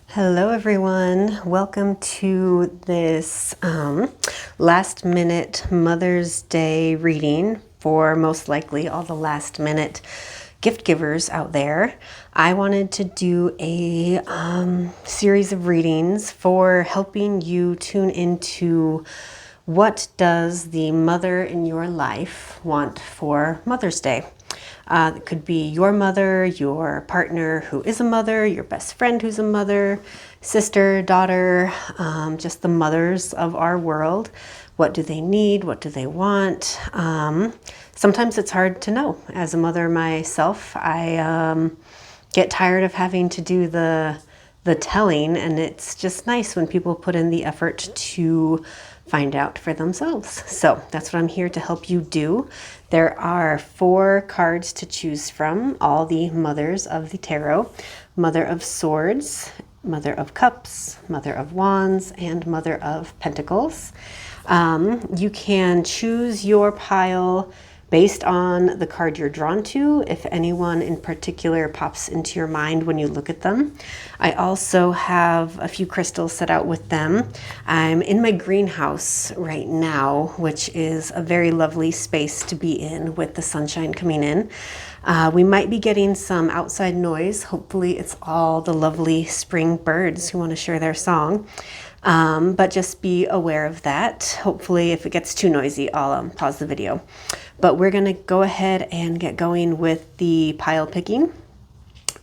Hello everyone, welcome to this last minute Mother's Day reading for most likely all the last minute gift givers out there. I wanted to do a series of readings for helping you tune into what does the mother in your life want for Mother's Day. It could be your mother, your partner who is a mother, your best friend who's a mother, sister, daughter, just the mothers of our world. What do they need? What do they want? Sometimes it's hard to know. As a mother myself, I get tired of having to do the telling, and it's just nice when people put in the effort to find out for themselves. So that's what I'm here to help you do. There are 4 cards to choose from, all the mothers of the tarot: Mother of Swords, Mother of Cups, Mother of Wands, and Mother of Pentacles. You can choose your pile based on the card you're drawn to, if anyone in particular pops into your mind when you look at them. I also have a few crystals set out with them. I'm in my greenhouse right now, which is a very lovely space to be in with the sunshine coming in. We might be getting some outside noise. Hopefully it's all the lovely spring birds who want to share their song. But just be aware of that. Hopefully if it gets too noisy, I'll pause the video. But we're going to go ahead and get going with the pile picking.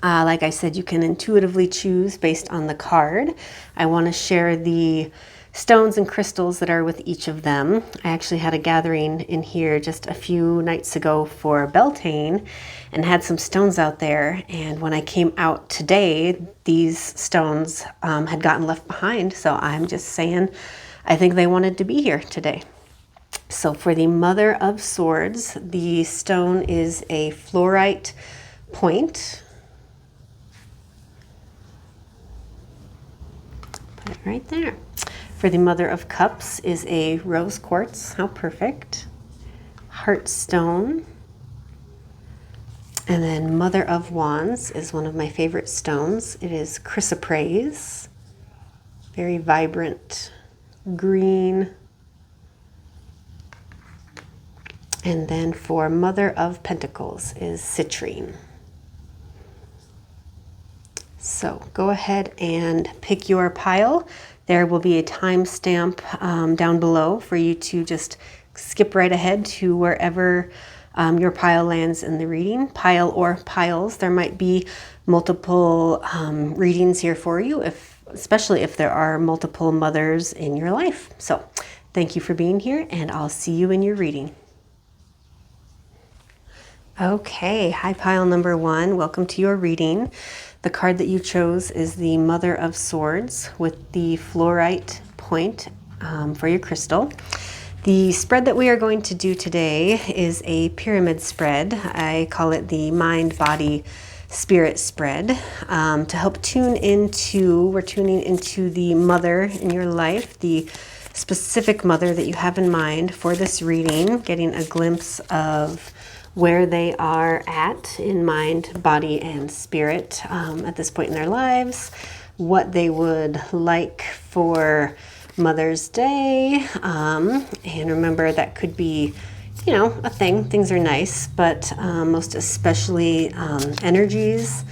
Like I said, you can intuitively choose based on the card. I want to share the stones and crystals that are with each of them. I actually had a gathering in here just a few nights ago for Beltane and had some stones out there. And when I came out today, these stones had gotten left behind. So I'm just saying, I think they wanted to be here today. So for the Mother of Swords, the stone is a fluorite point. Put it right there. For the Mother of Cups is a rose quartz. How perfect. Heartstone. And then Mother of Wands is one of my favorite stones. It is chrysoprase. Very vibrant green. And then for Mother of Pentacles is citrine. So go ahead and pick your pile. There will be a timestamp down below for you to just skip right ahead to wherever your pile lands in the reading. Pile or piles. There might be multiple readings here for you, especially if there are multiple mothers in your life. So thank you for being here, and I'll see you in your reading. Okay, hi pile number 1. Welcome to your reading. The card that you chose is the Mother of Swords with the fluorite point for your crystal. The spread that we are going to do today is a pyramid spread. I call it the mind, body, spirit spread. To help tune into, we're tuning into the mother in your life, the specific mother that you have in mind for this reading, getting a glimpse of where they are at in mind, body, and spirit at this point in their lives, what they would like for Mother's Day. And remember, that could be, you know, a thing. Things are nice, but most especially energies,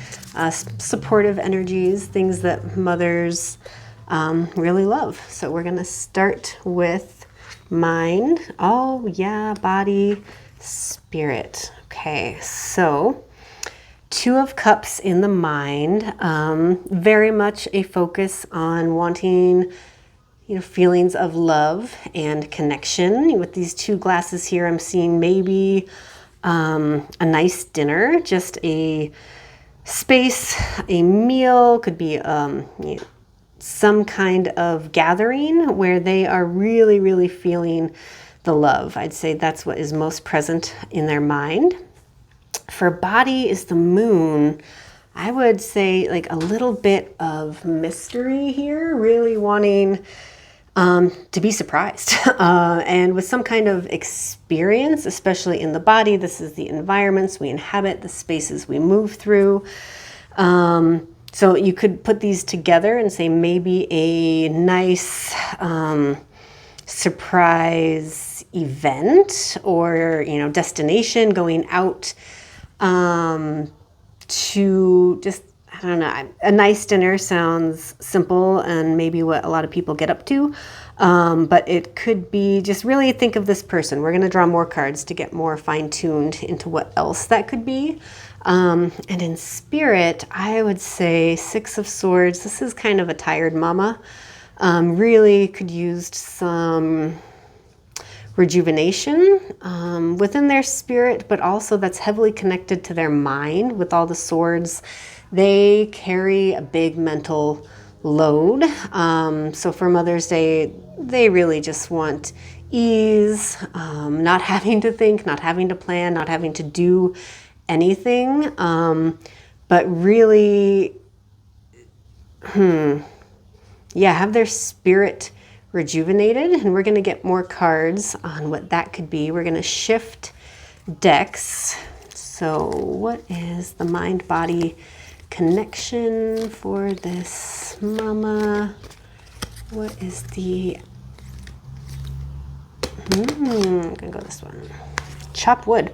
supportive energies, things that mothers really love. So we're going to start with mind. Oh, yeah, body, spirit. Okay, so 2 of Cups in the mind, very much a focus on wanting, you know, feelings of love and connection. With these 2 glasses here, I'm seeing maybe a nice dinner, just a space, a meal, could be you know, some kind of gathering where they are really, really feeling the love. I'd say that's what is most present in their mind. For body is the moon. I would say like a little bit of mystery here, really wanting to be surprised and with some kind of experience, especially in the body. This is the environments we inhabit, the spaces we move through. So you could put these together and say maybe a nice surprise event or, destination, going out to just, I don't know, a nice dinner sounds simple and maybe what a lot of people get up to. But it could be just really think of this person. We're going to draw more cards to get more fine-tuned into what else that could be. And in spirit, I would say Six of Swords. This is kind of a tired mama. Really could use some rejuvenation within their spirit, but also that's heavily connected to their mind with all the swords. They carry a big mental load. So for Mother's Day, they really just want ease, not having to think, not having to plan, not having to do anything, but really, have their spirit rejuvenated. And we're going to get more cards on what that could be. We're going to shift decks. So what is the mind-body connection for this mama? What is the... I'm going to go this one. Chop wood.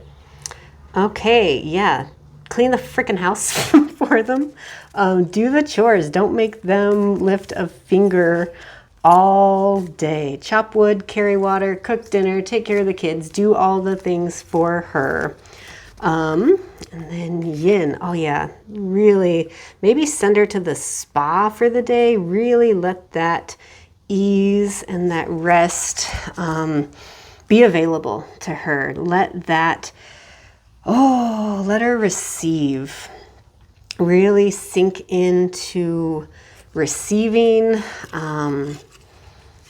Okay, yeah. Clean the freaking house for them. Do the chores. Don't make them lift a finger all day. Chop wood, carry water, cook dinner, take care of the kids, do all the things for her. And then yin. Oh yeah, really, maybe send her to the spa for the day. Really let that ease and that rest be available to her. Let her receive. Really sink into receiving,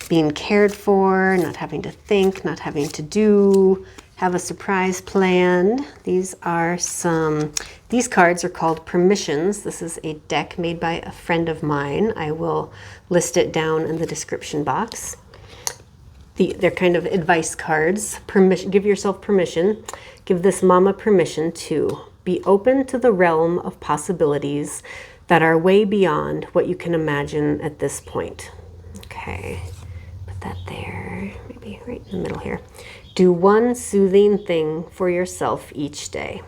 being cared for, not having to think, not having to do, have a surprise planned. These cards are called permissions. This is a deck made by a friend of mine. I will list it down in the description box. They're kind of advice cards. Permission, give yourself permission. Give this mama permission to be open to the realm of possibilities that are way beyond what you can imagine at this point. Okay, put that there, maybe right in the middle here. Do one soothing thing for yourself each day.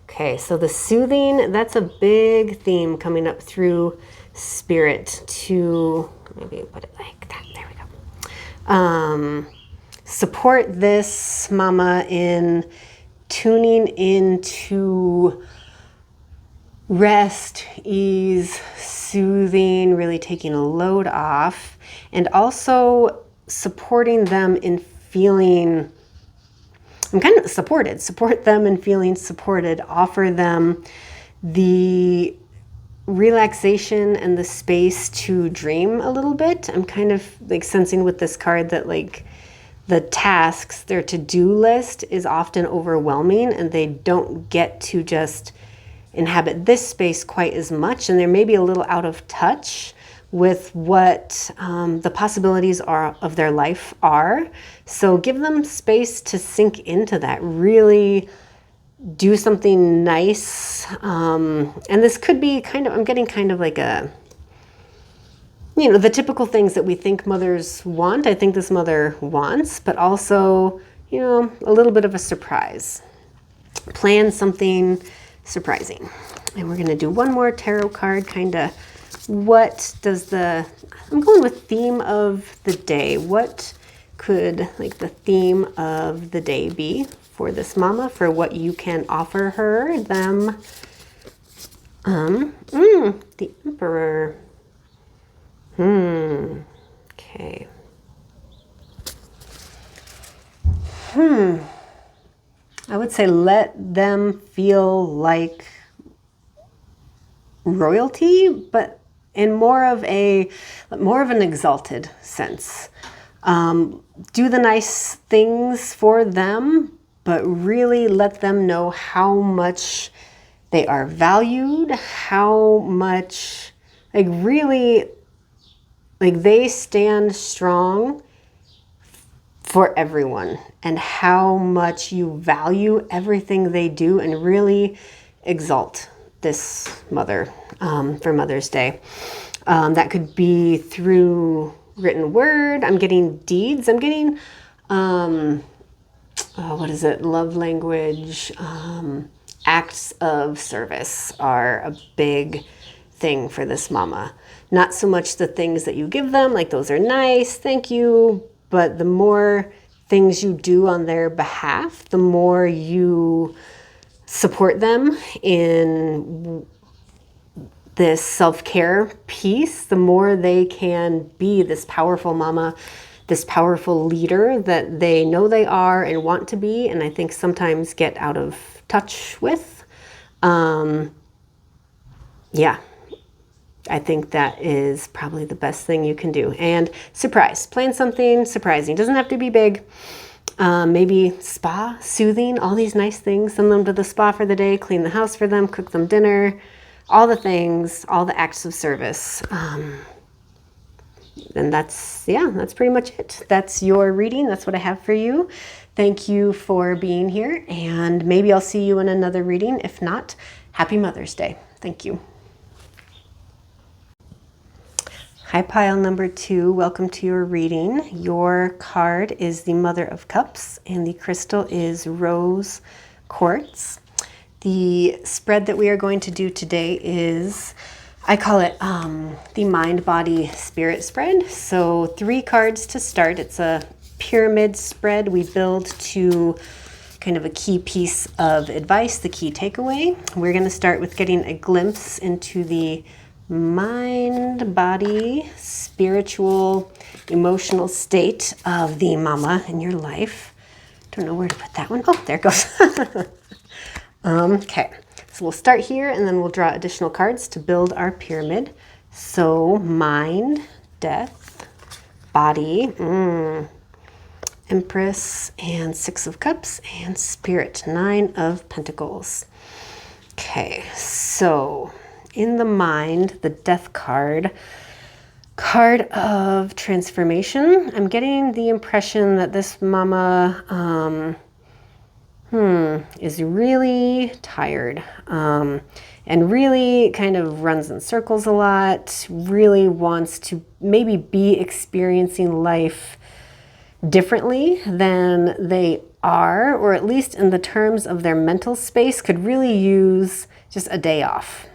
Okay, so the soothing, that's a big theme coming up through spirit to, maybe put it like that, there we go. Support this mama in tuning into rest, ease, soothing, really taking a load off, and also supporting them in feeling, I'm kind of supported. Support them in feeling supported. Offer them the relaxation and the space to dream a little bit. I'm kind of like sensing with this card that like the tasks, their to-do list is often overwhelming and they don't get to just inhabit this space quite as much, and they're maybe a little out of touch with what the possibilities are of their life are. So give them space to sink into that. Really do something nice. And this could be kind of, I'm getting kind of like a, the typical things that we think mothers want. I think this mother wants, but also, a little bit of a surprise. Plan something surprising. And we're going to do one more tarot card, kind of what does I'm going with theme of the day. What could like the theme of the day be for this mama, for what you can offer her, them? The Emperor. Okay. I would say let them feel like royalty, but in more of an exalted sense. Do the nice things for them, but really let them know how much they are valued, how much, really, they stand strong for everyone, and how much you value everything they do, and really exalt this mother for Mother's Day. That could be through written word. I'm getting deeds. I'm getting, what is it? Love language. Acts of service are a big thing for this mama. Not so much the things that you give them, like those are nice, thank you, but the more things you do on their behalf, the more you support them in this self-care piece, the more they can be this powerful mama, this powerful leader that they know they are and want to be, and I think sometimes get out of touch with. Yeah, I think that is probably the best thing you can do. And surprise, plan something surprising. Doesn't have to be big. Maybe spa, soothing, all these nice things. Send them to the spa for the day, clean the house for them, cook them dinner, all the things, all the acts of service. And that's pretty much it. That's your reading. That's what I have for you. Thank you for being here, and maybe I'll see you in another reading. If not, happy Mother's Day. Thank you. Hi, pile number 2. Welcome to your reading. Your card is the Mother of Cups, and the crystal is rose quartz. The spread that we are going to do today is, I call it the Mind, Body, Spirit spread. So 3 cards to start. It's a pyramid spread. We build to kind of a key piece of advice, the key takeaway. We're going to start with getting a glimpse into the mind, body, spiritual, emotional state of the mama in your life. Don't know where to put that one. Oh, there it goes. Okay, so we'll start here and then we'll draw additional cards to build our pyramid. So mind, death, body, Empress, and 6 of Cups, and Spirit, 9 of Pentacles. Okay, so in the mind, the Death card of transformation. I'm getting the impression that this mama is really tired and really kind of runs in circles a lot, really wants to maybe be experiencing life differently than they are, or at least in the terms of their mental space, could really use just a day off.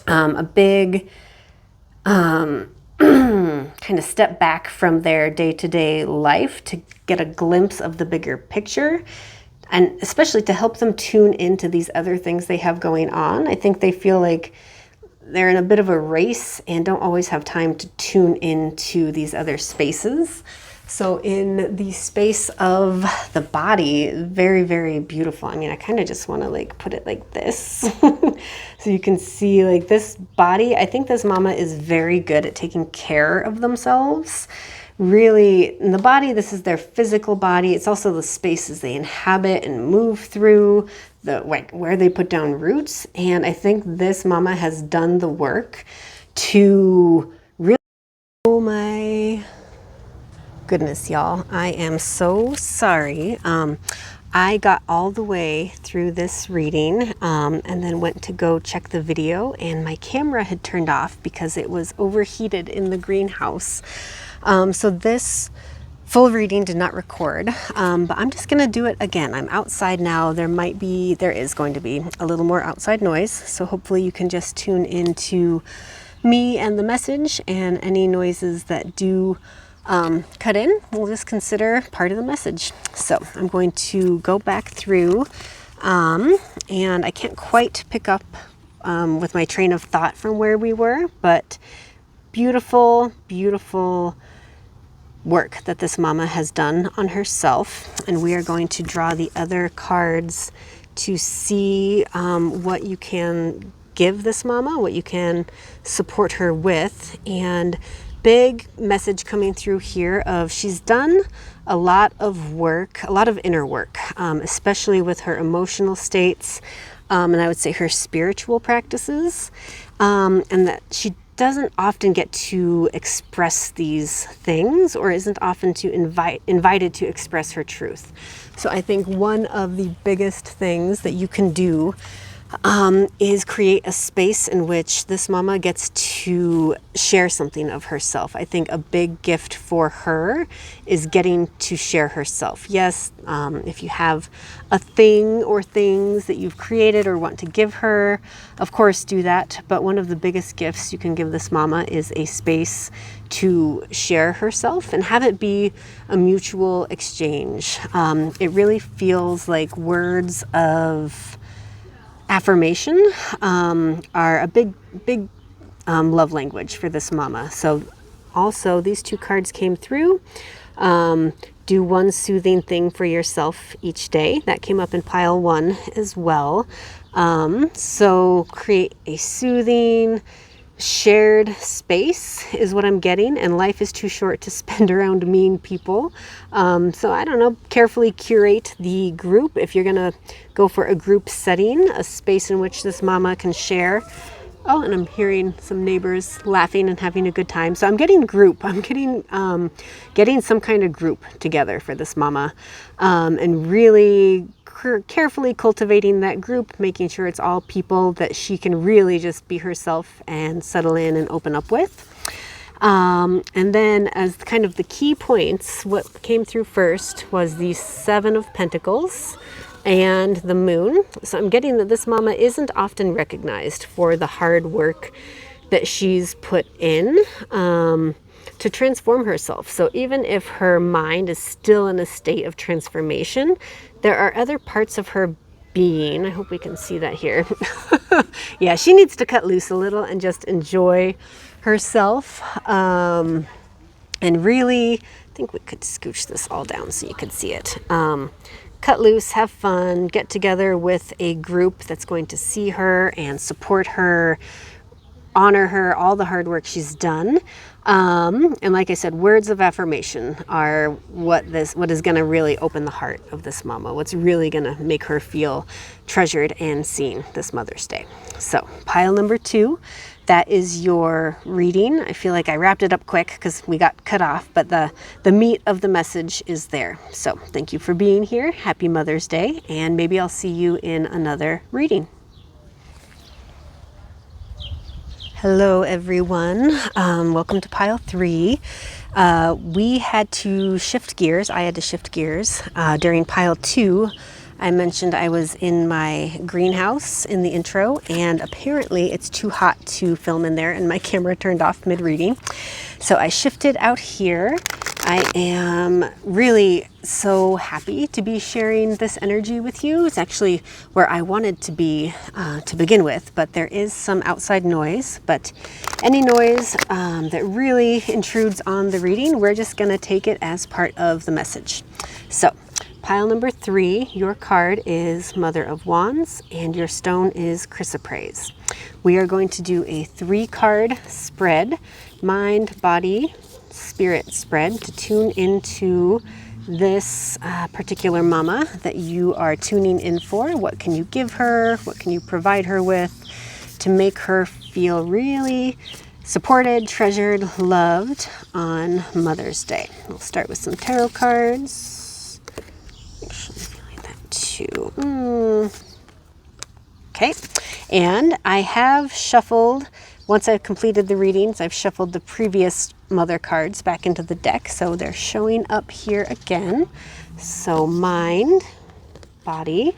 A big kind of step back from their day-to-day life to get a glimpse of the bigger picture, and especially to help them tune into these other things they have going on. I think they feel like they're in a bit of a race and don't always have time to tune into these other spaces. So in the space of the body, very, very beautiful. I mean, I kind of just want to like put it like this so you can see like this body. I think this mama is very good at taking care of themselves. Really, in the body, this is their physical body. It's also the spaces they inhabit and move through, where they put down roots. And I think this mama has done the work to really, oh my goodness, y'all, I am so sorry. I got all the way through this reading and then went to go check the video, and my camera had turned off because it was overheated in the greenhouse. So this full reading did not record, but I'm just gonna do it again. I'm outside now. There is going to be a little more outside noise, so hopefully you can just tune into me and the message, and any noises that do cut in, we'll just consider part of the message. So I'm going to go back through, and I can't quite pick up with my train of thought from where we were, but beautiful, beautiful work that this mama has done on herself. And we are going to draw the other cards to see what you can give this mama, what you can support her with. And big message coming through here of she's done a lot of work, a lot of inner work, especially with her emotional states, and I would say her spiritual practices, and that she doesn't often get to express these things, or isn't often invited to express her truth. So I think one of the biggest things that you can do is create a space in which this mama gets to share something of herself. I think a big gift for her is getting to share herself. Yes, if you have a thing or things that you've created or want to give her, of course do that. But one of the biggest gifts you can give this mama is a space to share herself and have it be a mutual exchange. It really feels like words of affirmation are a big love language for this mama. So also these two cards came through. Do one soothing thing for yourself each day. That came up in pile 1 as well. So create a soothing, shared space is what I'm getting, and life is too short to spend around mean people. So I don't know, carefully curate the group. If you're gonna go for a group setting, a space in which this mama can share. Oh, and I'm hearing some neighbors laughing and having a good time. So I'm getting group. I'm getting some kind of group together for this mama, and really carefully cultivating that group, making sure it's all people that she can really just be herself and settle in and open up with. And then as kind of the key points, what came through first was the 7 of Pentacles and the Moon. So I'm getting that this mama isn't often recognized for the hard work that she's put in to transform herself. So even if her mind is still in a state of transformation, there are other parts of her being. I hope we can see that here. Yeah, she needs to cut loose a little and just enjoy herself. And really, I think we could scooch this all down so you could see it. Cut loose, have fun, get together with a group that's going to see her and support her, honor her, all the hard work she's done. And like I said, words of affirmation are what is going to really open the heart of this mama, what's really going to make her feel treasured and seen this Mother's Day. So pile number 2, that is your reading. I feel like I wrapped it up quick because we got cut off, but the meat of the message is there. So thank you for being here. Happy Mother's Day, and maybe I'll see you in another reading. Hello everyone, welcome to pile 3. We had to shift gears. I had to shift gears during pile 2. I mentioned I was in my greenhouse in the intro, and apparently it's too hot to film in there and my camera turned off mid-reading. So I shifted out here. I am really so happy to be sharing this energy with you. It's actually where I wanted to be to begin with, but there is some outside noise. But any noise that really intrudes on the reading, we're just gonna take it as part of the message. So pile number 3, your card is Mother of Wands and your stone is chrysoprase. We are going to do a 3-card spread, mind, body, spirit spread, to tune into this particular mama that you are tuning in for. What can you give her? What can you provide her with to make her feel really supported, treasured, loved on Mother's Day? We'll start with some tarot cards. Actually, I feel like that too. Okay, and I have shuffled, once I've completed the readings, I've shuffled the previous mother cards back into the deck, so they're showing up here again. So mind, body,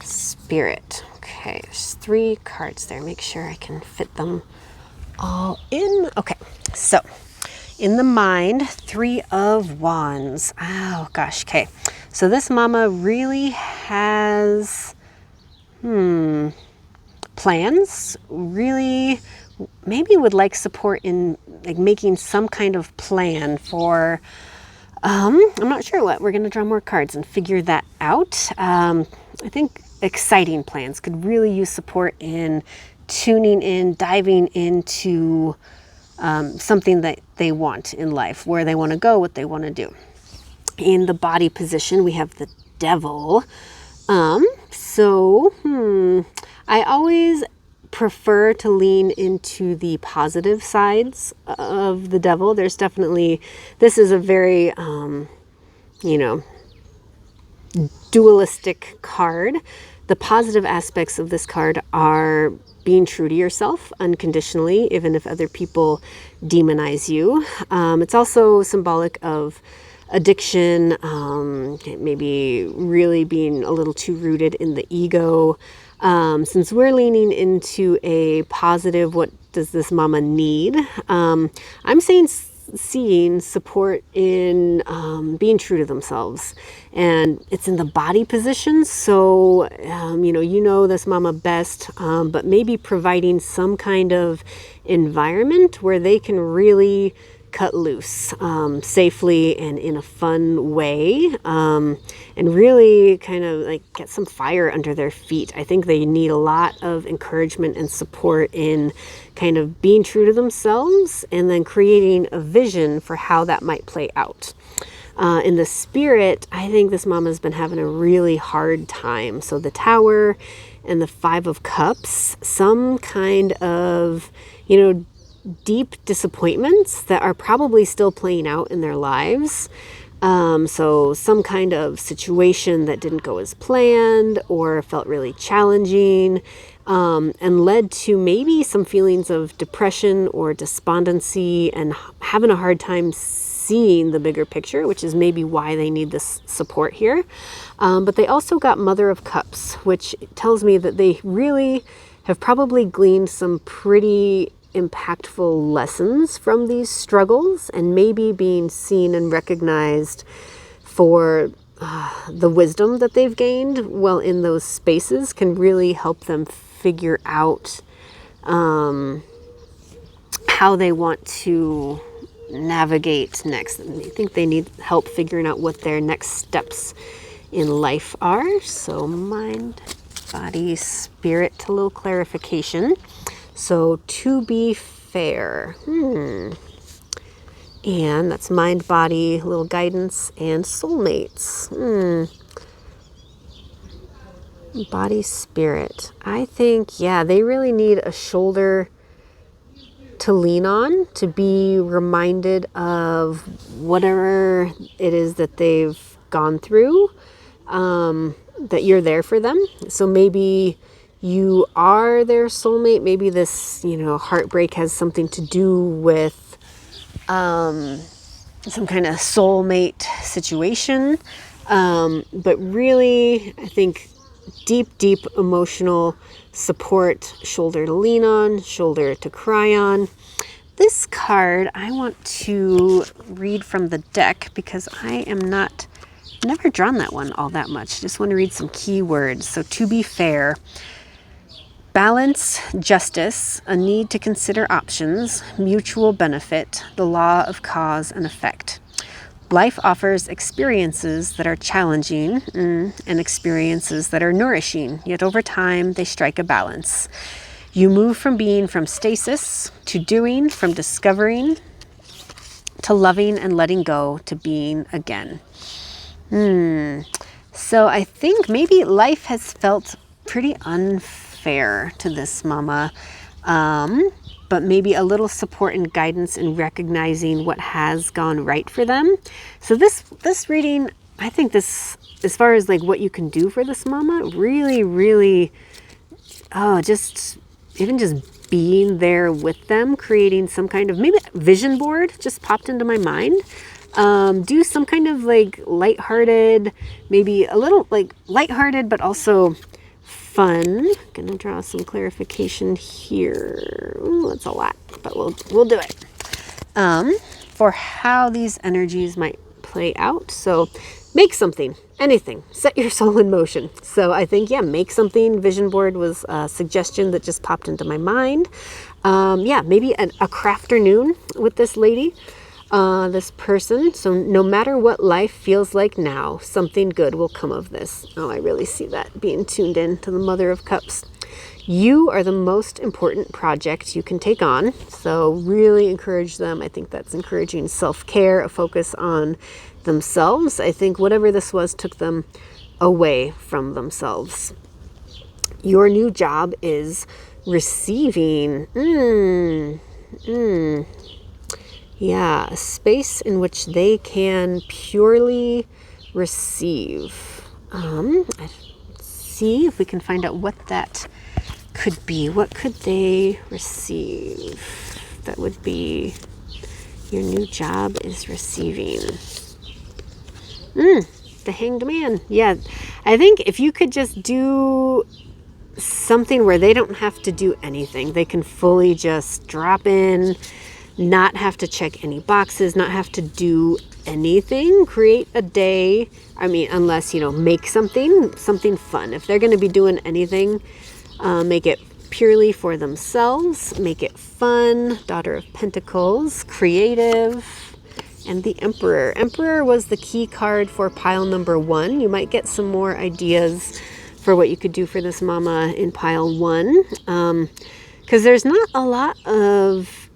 spirit. Okay, there's 3 cards there. Make sure I can fit them all in. Okay, so in the mind, 3 of Wands. Oh gosh, okay. So this mama really has plans, really maybe would like support in like making some kind of plan for I'm not sure what. We're going to draw more cards and figure that out. I think exciting plans could really use support in tuning in, diving into something that they want in life, where they want to go, what they want to do. In the body position, we have the Devil. I always prefer to lean into the positive sides of the Devil. There's definitely, this is a very, dualistic card. The positive aspects of this card are being true to yourself unconditionally, even if other people demonize you. It's also symbolic of addiction, maybe really being a little too rooted in the ego. Since we're leaning into a positive, what does this mama need? I'm seeing support in being true to themselves, and it's in the body position. So you know this mama best, but maybe providing some kind of environment where they can really cut loose safely and in a fun way, and really kind of like get some fire under their feet. I think they need a lot of encouragement and support in kind of being true to themselves and then creating a vision for how that might play out. In the spirit, I think this mama's been having a really hard time. So the Tower and the Five of Cups, some kind of, deep disappointments that are probably still playing out in their lives. So some kind of situation that didn't go as planned or felt really challenging, and led to maybe some feelings of depression or despondency and having a hard time seeing the bigger picture, which is maybe why they need this support here. But they also got Mother of Cups, which tells me that they really have probably gleaned some pretty impactful lessons from these struggles, and maybe being seen and recognized for the wisdom that they've gained while in those spaces can really help them figure out how they want to navigate next. And I think they need help figuring out what their next steps in life are. So mind, body, spirit, a little clarification. So to be fair, and that's mind, body, a little guidance, and soulmates. Body, spirit. I think, they really need a shoulder to lean on, to be reminded of whatever it is that they've gone through, that you're there for them. So maybe you are their soulmate. Maybe this, heartbreak has something to do with some kind of soulmate situation. But really, I think deep emotional support, shoulder to lean on, shoulder to cry on. This card I want to read from the deck because I am never drawn that one all that much. Just want to read some key words. So to be fair, balance, justice, a need to consider options, mutual benefit, the law of cause and effect. Life offers experiences that are challenging and experiences that are nourishing, yet over time they strike a balance. You move from stasis to doing, from discovering to loving and letting go to being again. So I think maybe life has felt pretty unfair to this mama, but maybe a little support and guidance in recognizing what has gone right for them. So this reading, I think this, as far as like what you can do for this mama, really, just being there with them, creating some kind of maybe vision board just popped into my mind. Do some kind of like lighthearted, maybe a little like lighthearted, but also fun. Gonna draw some clarification here. Ooh, that's a lot, but we'll do it. For how these energies might play out. So make something, anything, set your soul in motion. So I think, make something. Vision board was a suggestion that just popped into my mind. Maybe a crafternoon with this lady. This person. So no matter what life feels like now, something good will come of this. Oh, I really see that being tuned in to the Mother of Cups. You are the most important project you can take on. So really encourage them. I think that's encouraging self-care, a focus on themselves. I think whatever this was took them away from themselves. Your new job is receiving. A space in which they can purely receive. see if we can find out what that could be. What could they receive? That would be your new job is receiving. The Hanged Man. Yeah, I think if you could just do something where they don't have to do anything, they can fully just drop in, not have to check any boxes, not have to do anything, create a day. I mean, unless, make something fun. If they're going to be doing anything, make it purely for themselves, make it fun. Daughter of Pentacles, creative, and the Emperor. Emperor was the key card for pile number 1. You might get some more ideas for what you could do for this mama in pile 1, because there's not a lot of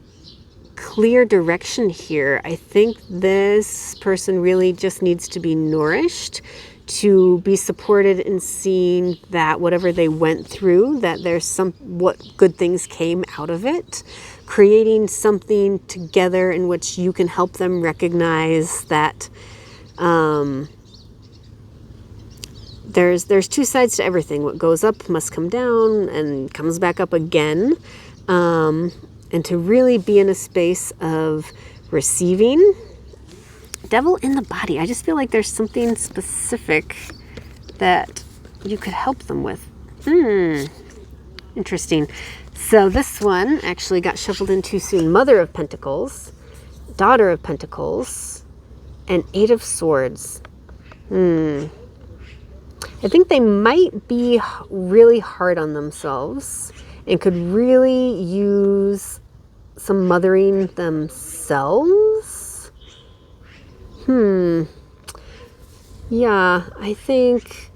clear direction here. I think this person really just needs to be nourished, to be supported in seeing that whatever they went through, that there's what good things came out of it, creating something together in which you can help them recognize that there's two sides to everything. What goes up must come down and comes back up again. And to really be in a space of receiving. Devil in the body. I just feel like there's something specific that you could help them with. Interesting. So this one actually got shuffled in too soon. Mother of Pentacles, Daughter of Pentacles, and Eight of Swords. I think they might be really hard on themselves and could really use some mothering themselves. Yeah, I think...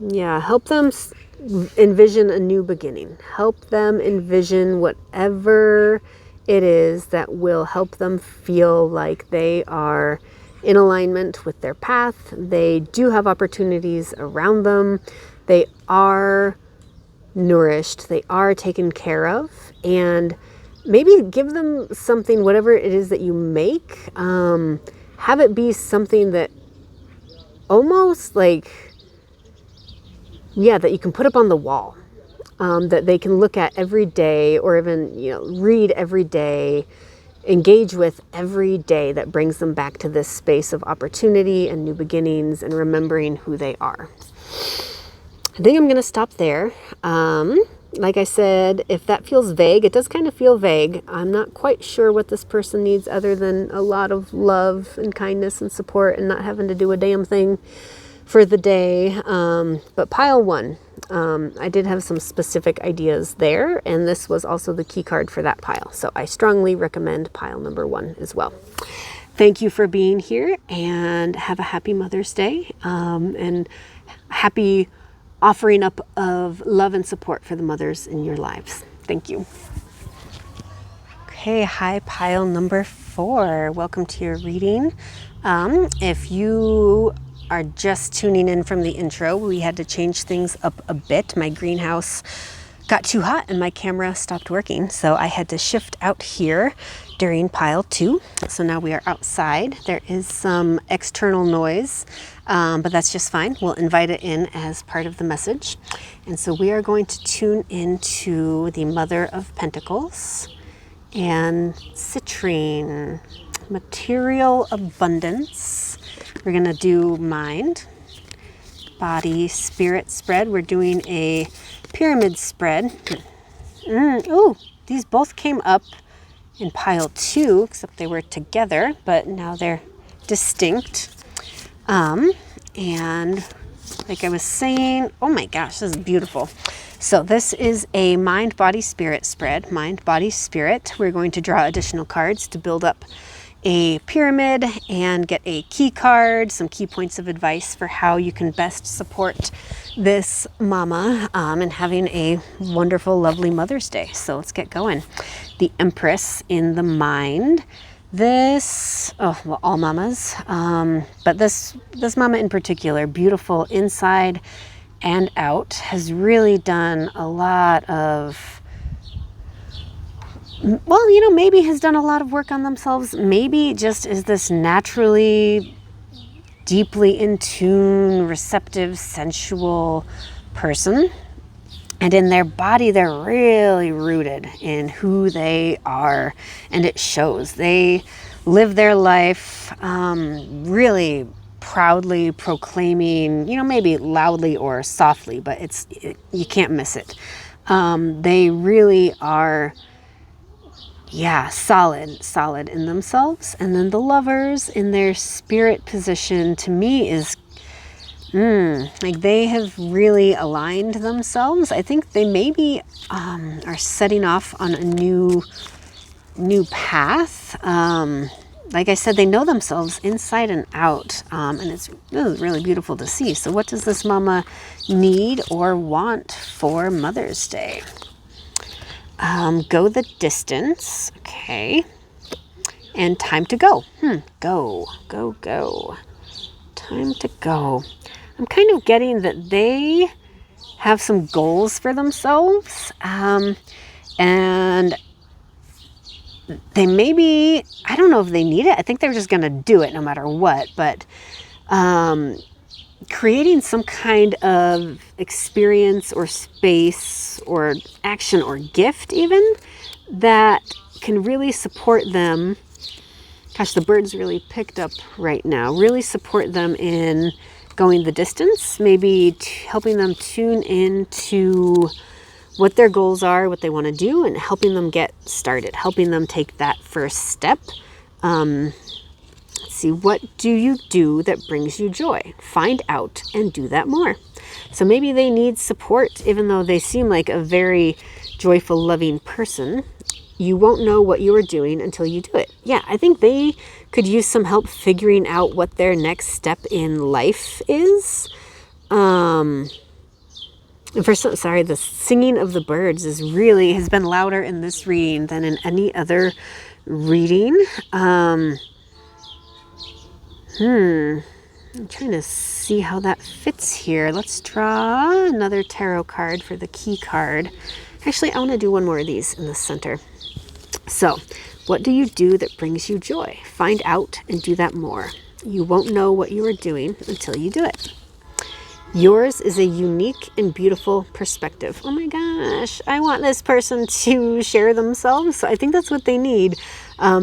Yeah, help them envision a new beginning. Help them envision whatever it is that will help them feel like they are in alignment with their path. They do have opportunities around them. They are nourished. They are taken care of. And maybe give them something, whatever it is that you make, have it be something that almost like, that you can put up on the wall, that they can look at every day, or even, read every day, engage with every day, that brings them back to this space of opportunity and new beginnings and remembering who they are. I think I'm going to stop there. Like I said, if that feels vague, it does kind of feel vague. I'm not quite sure what this person needs other than a lot of love and kindness and support and not having to do a damn thing for the day. But pile 1, I did have some specific ideas there, and this was also the key card for that pile. So I strongly recommend pile number 1 as well. Thank you for being here, and have a happy Mother's Day, and happy offering up of love and support for the mothers in your lives. Thank you. Okay, hi, pile number 4. Welcome to your reading. If you are just tuning in from the intro, we had to change things up a bit. My greenhouse got too hot and my camera stopped working, so I had to shift out here during pile 2. So now we are outside. There is some external noise, but that's just fine. We'll invite it in as part of the message. And so we are going to tune into the Mother of Pentacles and citrine, material abundance. We're going to do mind, body, spirit spread. We're doing a pyramid spread. Oh, these both came up in pile 2, except they were together, but now they're distinct. And like I was saying, oh my gosh, this is beautiful. So this is a mind, body, spirit spread. Mind, body, spirit. We're going to draw additional cards to build up a pyramid and get a key card, some key points of advice for how you can best support this mama and having a wonderful, lovely Mother's Day. So let's get going. The Empress in the mind. This, all mamas, but this mama in particular, beautiful inside and out, has really done a lot of, maybe has done a lot of work on themselves. Maybe just is this naturally deeply in tune, receptive, sensual person. And in their body, they're really rooted in who they are. And it shows. They live their life really proudly proclaiming, maybe loudly or softly, but you can't miss it. They really are, solid in themselves. And then the Lovers in their Spirit position, to me, is like they have really aligned themselves. I think they maybe are setting off on a new path. Like I said, they know themselves inside and out, and it's really beautiful to see. So what does this mama need or want for Mother's Day? Go the distance, okay, and time to go. Go. Time to go. I'm kind of getting that they have some goals for themselves, and they maybe, I don't know if they need it. I think they're just going to do it no matter what, but creating some kind of experience or space or action or gift even that can really support them. Gosh, the bird's really picked up right now. Really support them in going the distance, maybe helping them tune into what their goals are, what they want to do, and helping them get started, helping them take that first step. Let's see, what do you do that brings you joy? Find out and do that more. So maybe they need support, even though they seem like a very joyful, loving person. You won't know what you are doing until you do it. Yeah, I think they could use some help figuring out what their next step in life is. And the singing of the birds has been louder in this reading than in any other reading. I'm trying to see how that fits here. Let's draw another tarot card for the key card. Actually, I want to do one more of these in the center. So, what do you do that brings you joy? Find out and do that more. You won't know what you are doing until you do it. Yours is a unique and beautiful perspective. Oh my gosh, I want this person to share themselves. So I think that's what they need.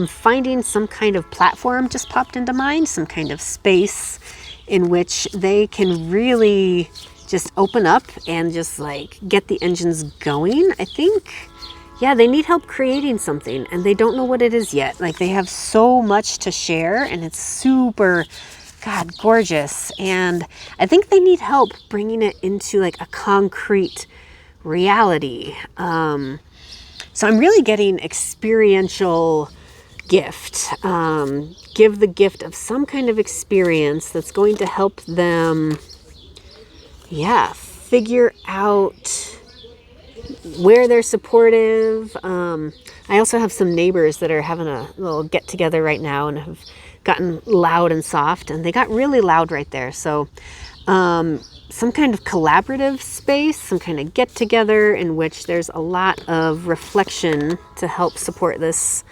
Finding some kind of platform just popped into mind, some kind of space in which they can really just open up and just like get the engines going. I think, they need help creating something and they don't know what it is yet. Like they have so much to share and it's super, gorgeous. And I think they need help bringing it into like a concrete reality. So I'm really getting experiential gift. Give the gift of some kind of experience that's going to help them, figure out where they're supportive. I also have some neighbors that are having a little get together right now and have gotten loud and soft, and they got really loud right there. So some kind of collaborative space, some kind of get together in which there's a lot of reflection to help support this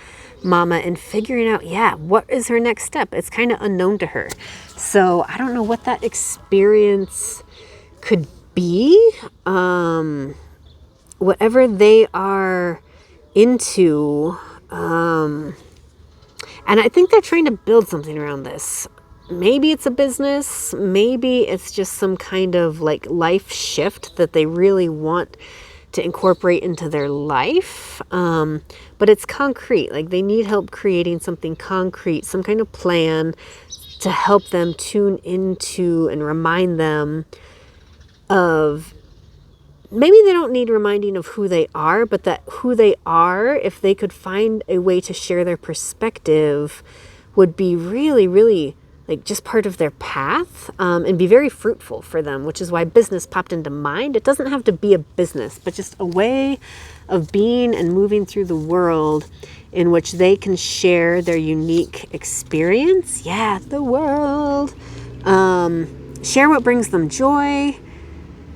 mama in figuring out, what is her next step? It's kind of unknown to her. So I don't know what that experience could be. Whatever they are into, and I think they're trying to build something around this. Maybe it's a business, maybe it's just some kind of like life shift that they really want to incorporate into their life. But it's concrete, like they need help creating something concrete, some kind of plan to help them tune into and remind them of, maybe they don't need reminding of who they are, but that who they are, if they could find a way to share their perspective, would be really, really like just part of their path, and be very fruitful for them, which is why business popped into mind. It doesn't have to be a business, but just a way of being and moving through the world in which they can share their unique experience. The world. Share what brings them joy.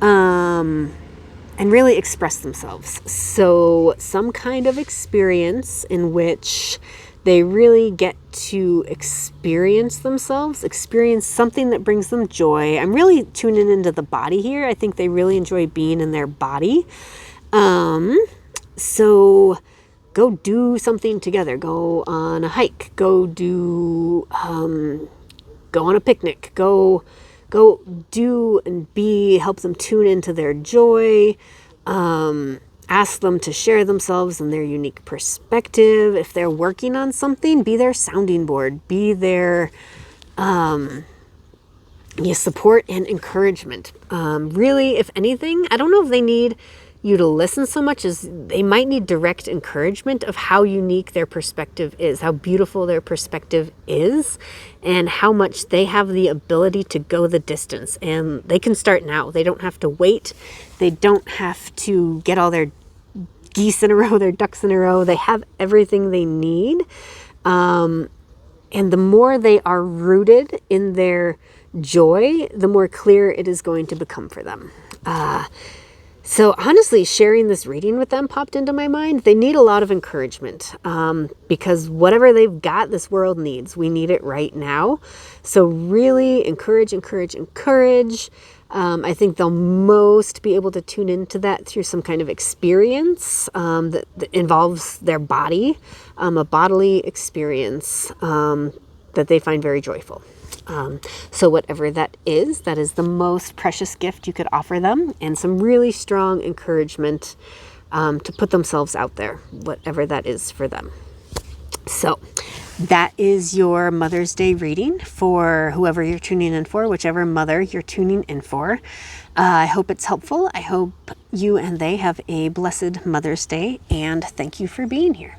And really express themselves. So some kind of experience in which They really get to experience themselves, experience something that brings them joy. I'm really tuning into the body here. I think they really enjoy being in their body. So go do something together. Go on a hike. Go on a picnic. Go do and be. Help them tune into their joy. Ask them to share themselves and their unique perspective. If they're working on something, be their sounding board. Be their support and encouragement. Really, if anything, I don't know if they need you to listen so much as they might need direct encouragement of how unique their perspective is, how beautiful their perspective is, and how much they have the ability to go the distance. And they can start now. They don't have to wait. They don't have to get all their geese in a row, their ducks in a row. They have everything they need. And the more they are rooted in their joy, the more clear it is going to become for them. So honestly, sharing this reading with them popped into my mind. They need a lot of encouragement because whatever they've got, this world needs. We need it right now. So really encourage. I think they'll most be able to tune into that through some kind of experience that involves their body, a bodily experience that they find very joyful. So whatever that is the most precious gift you could offer them, and some really strong encouragement to put themselves out there, whatever that is for them. So that is your Mother's Day reading for whoever you're tuning in for, whichever mother you're tuning in for. I hope it's helpful. I hope you and they have a blessed Mother's Day, and thank you for being here.